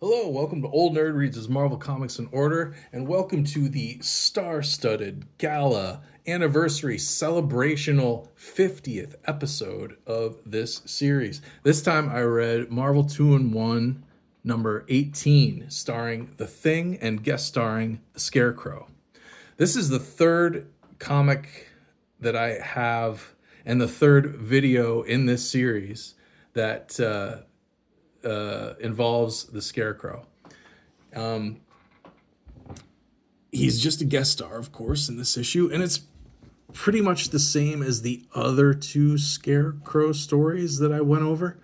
Hello, welcome to Old Nerd Reads' Marvel Comics in Order, and welcome to the star-studded gala anniversary celebrational 50th episode of this series. This time I read Marvel 2-in-1 number 18, starring The Thing and guest starring The Scarecrow. This is the third comic that I have and the third video in this series that involves the Scarecrow. He's just a guest star, of course, in this issue, and it's pretty much the same as the other two Scarecrow stories that I went over.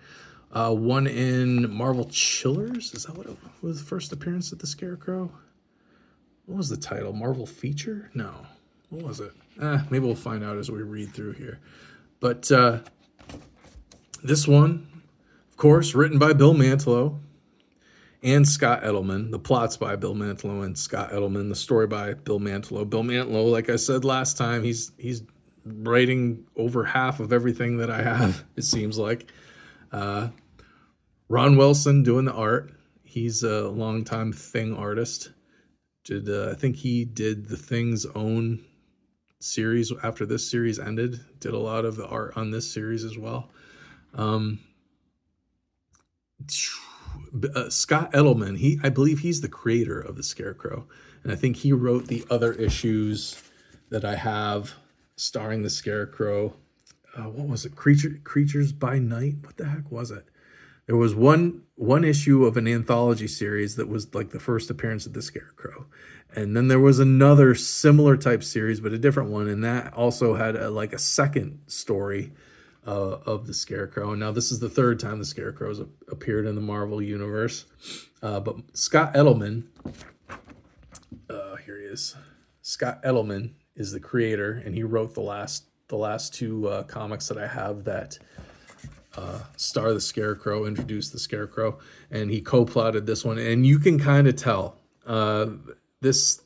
One in Marvel Chillers. Is that what it was? The first appearance of the Scarecrow? What was the title? Marvel Feature? No. What was it? Maybe we'll find out as we read through here. But this one, of course, written by Bill Mantlo and Scott Edelman. The plot's by Bill Mantlo and Scott Edelman. The story by Bill Mantlo. Bill Mantlo, like I said last time, he's writing over half of everything that I have, it seems like. Ron Wilson doing the art. He's a longtime Thing artist. I think he did the Thing's own series after this series ended. Did a lot of the art on this series as well. Scott Edelman, I believe he's the creator of the Scarecrow, and I think he wrote the other issues that I have starring the Scarecrow. What was it? Creatures by Night? What the heck was it? There was one issue of an anthology series that was like the first appearance of the Scarecrow, and then there was another similar type series, but a different one, and that also had a second story of the Scarecrow. And now this is the third time the Scarecrow's appeared in the Marvel universe. But Scott Edelman, here he is. Scott Edelman is the creator, and he wrote the last two comics that I have that star the Scarecrow, introduce the Scarecrow, and he co-plotted this one. And you can kind of tell this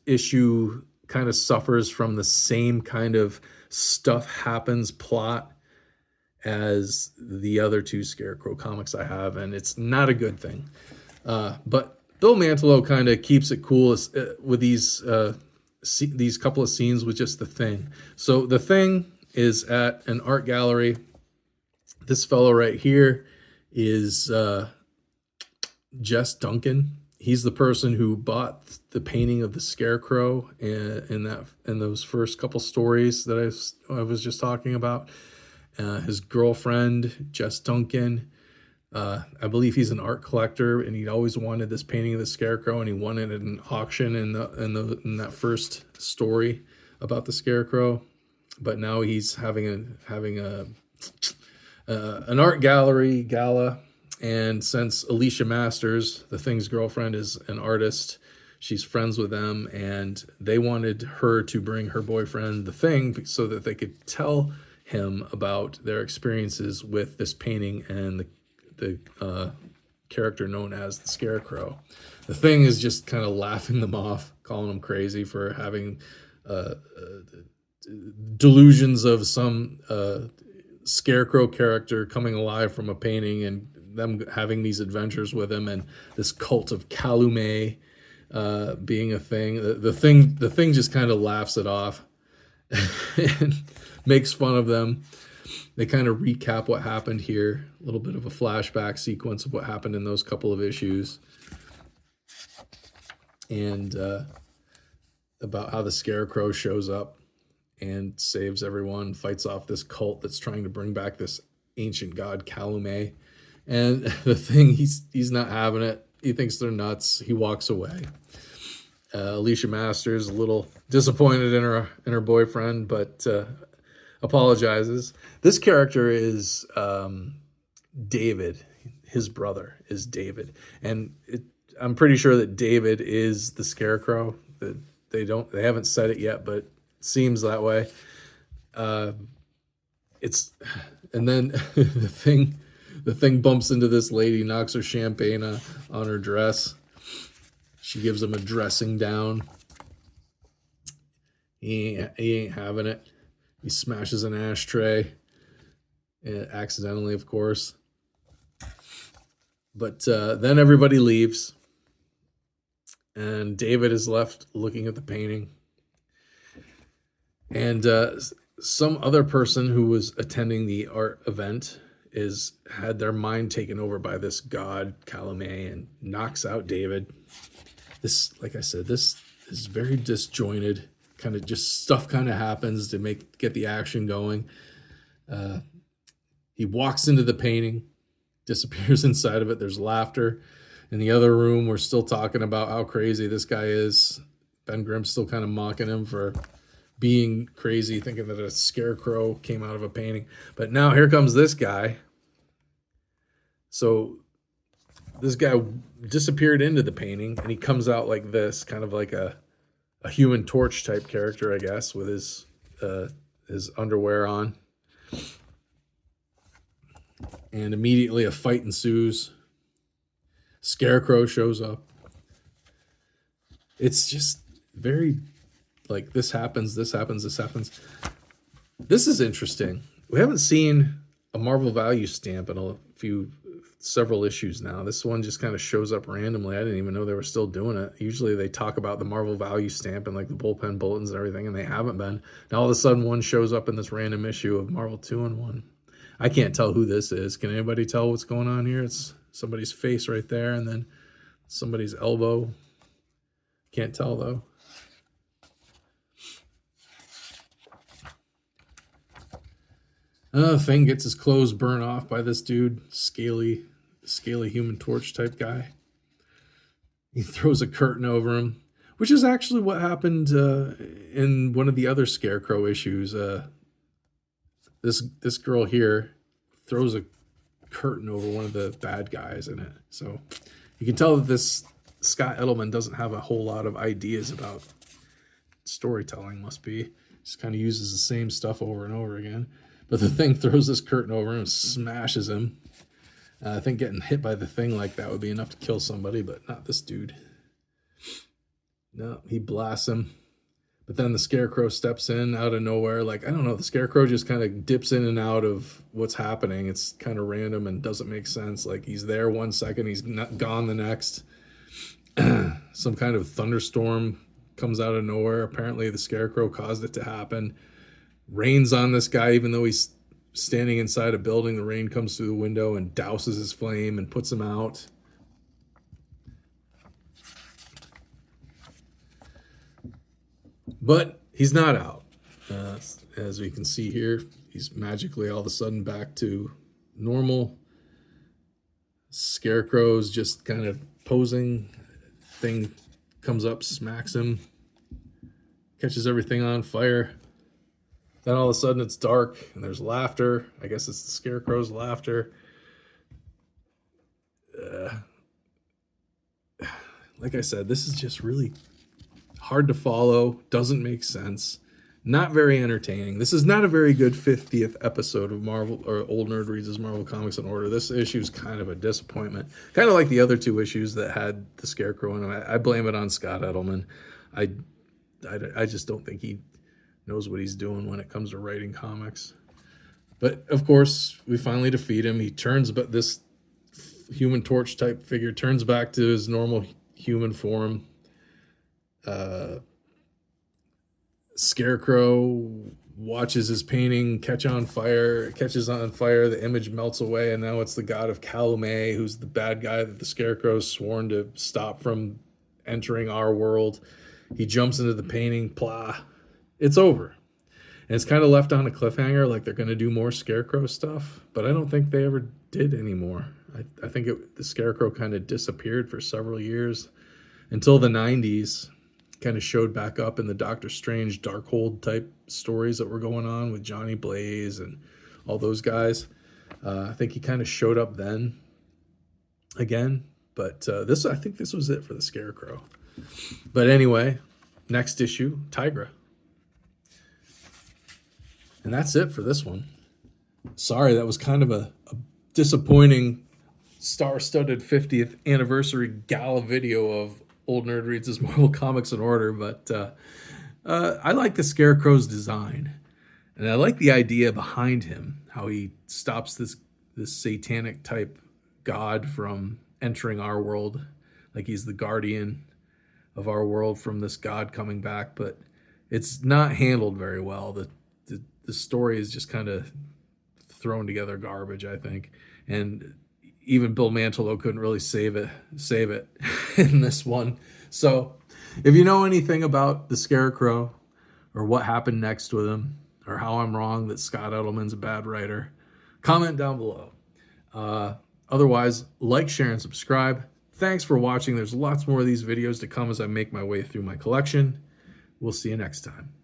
issue kind of suffers from the same kind of stuff happens plot as the other two Scarecrow comics I have, and it's not a good thing. But Bill Mantlo kind of keeps it cool with these couple of scenes with just the Thing. So the Thing is at an art gallery. This fellow right here is Jess Duncan. He's the person who bought the painting of the Scarecrow in those first couple stories that I was just talking about. His girlfriend, Jess Duncan, I believe he's an art collector, and he'd always wanted this painting of the Scarecrow, and he won it at an auction in that first story about the Scarecrow. But now he's having an art gallery gala, and since Alicia Masters, the Thing's girlfriend, is an artist, she's friends with them, and they wanted her to bring her boyfriend, the Thing, so that they could tell him about their experiences with this painting and the character known as the Scarecrow. The Thing is just kind of laughing them off, calling them crazy for having delusions of some Scarecrow character coming alive from a painting, and them having these adventures with him, and this cult of Calumet being a thing. The thing just kind of laughs it off and makes fun of them. They kind of recap what happened here, a little bit of a flashback sequence of what happened in those couple of issues, and about how the Scarecrow shows up and saves everyone, fights off this cult that's trying to bring back this ancient god Calumet. And the Thing, he's not having it. He thinks they're nuts. He walks away. Alicia Masters a little disappointed in her boyfriend, but apologizes. This character is David. His brother is David, and I'm pretty sure that David is the Scarecrow. That they haven't said it yet, but it seems that way. And then the thing bumps into this lady, knocks her champagne on her dress. She gives him a dressing down. He ain't having it. He smashes an ashtray, accidentally, of course. But then everybody leaves, and David is left looking at the painting. And some other person who was attending the art event is had their mind taken over by this god Calumet and knocks out David. This, like I said, this is very disjointed. Kind of just stuff kind of happens to get the action going. He walks into the painting, disappears inside of it. There's laughter. In the other room, we're still talking about how crazy this guy is. Ben Grimm's still kind of mocking him for being crazy, thinking that a scarecrow came out of a painting. But now here comes this guy. So this guy disappeared into the painting, and he comes out like this, kind of like a Human Torch type character, I guess, with his underwear on. And immediately a fight ensues. Scarecrow shows up. It's just very like this happens, this happens, this happens. This is interesting. We haven't seen a Marvel value stamp in several issues now. This one just kind of shows up randomly. I didn't even know they were still doing it. Usually they talk about the Marvel value stamp and like the bullpen bulletins and everything, and they haven't been. Now all of a sudden one shows up in this random issue of Marvel 2-in-1. I can't tell who this is. Can anybody tell what's going on here? It's somebody's face right there, and then somebody's elbow. Can't tell though. Thing gets his clothes burned off by this dude, scaly Human Torch type guy. He throws a curtain over him, which is actually what happened in one of the other Scarecrow issues. This girl here throws a curtain over one of the bad guys in it. So you can tell that this Scott Edelman doesn't have a whole lot of ideas about storytelling, must be. Just kind of uses the same stuff over and over again. But the Thing throws this curtain over him and smashes him. I think getting hit by the Thing like that would be enough to kill somebody, but not this dude. No, he blasts him. But then the Scarecrow steps in out of nowhere. Like, I don't know, the Scarecrow just kind of dips in and out of what's happening. It's kind of random and doesn't make sense. Like, he's there 1 second, he's not gone the next. Some kind of thunderstorm comes out of nowhere. Apparently the Scarecrow caused it to happen. Rains on this guy, even though he's standing inside a building. The rain comes through the window and douses his flame and puts him out. But he's not out. As we can see here, he's magically all of a sudden back to normal. Scarecrow's just kind of posing. Thing comes up, smacks him, catches everything on fire. Then all of a sudden it's dark and there's laughter. I guess it's the Scarecrow's laughter. Like I said, this is just really hard to follow, doesn't make sense, not very entertaining. This is not a very good 50th episode of Marvel or Old Nerd Reads His Marvel Comics in Order. This issue is kind of a disappointment, kind of like the other two issues that had the Scarecrow in them. I blame it on Scott Edelman. I just don't think he knows what he's doing when it comes to writing comics. But of course, we finally defeat him. He turns, but this Human Torch type figure turns back to his normal human form. Scarecrow watches his painting catches on fire. The image melts away, and now it's the god of Calumet, who's the bad guy that the Scarecrow's sworn to stop from entering our world. He jumps into the painting, plah. It's over. And it's kind of left on a cliffhanger, like they're going to do more Scarecrow stuff, but I don't think they ever did anymore. I think the Scarecrow kind of disappeared for several years until the 90s. Kind of showed back up in the Doctor Strange Darkhold type stories that were going on with Johnny Blaze and all those guys. I think he kind of showed up then again, but I think this was it for the Scarecrow. But anyway, next issue, Tigra. And that's it for this one. Sorry, that was kind of a disappointing star-studded 50th anniversary gala video of Old Nerd Reads His Marvel Comics in Order, but I like the Scarecrow's design, and I like the idea behind him, how he stops this satanic type god from entering our world, like he's the guardian of our world from this god coming back, but it's not handled very well. The story is just kind of thrown together garbage, I think. And even Bill Mantlo couldn't really save it in this one. So if you know anything about the Scarecrow or what happened next with him, or how I'm wrong that Scott Edelman's a bad writer, comment down below. Otherwise, like, share, and subscribe. Thanks for watching. There's lots more of these videos to come as I make my way through my collection. We'll see you next time.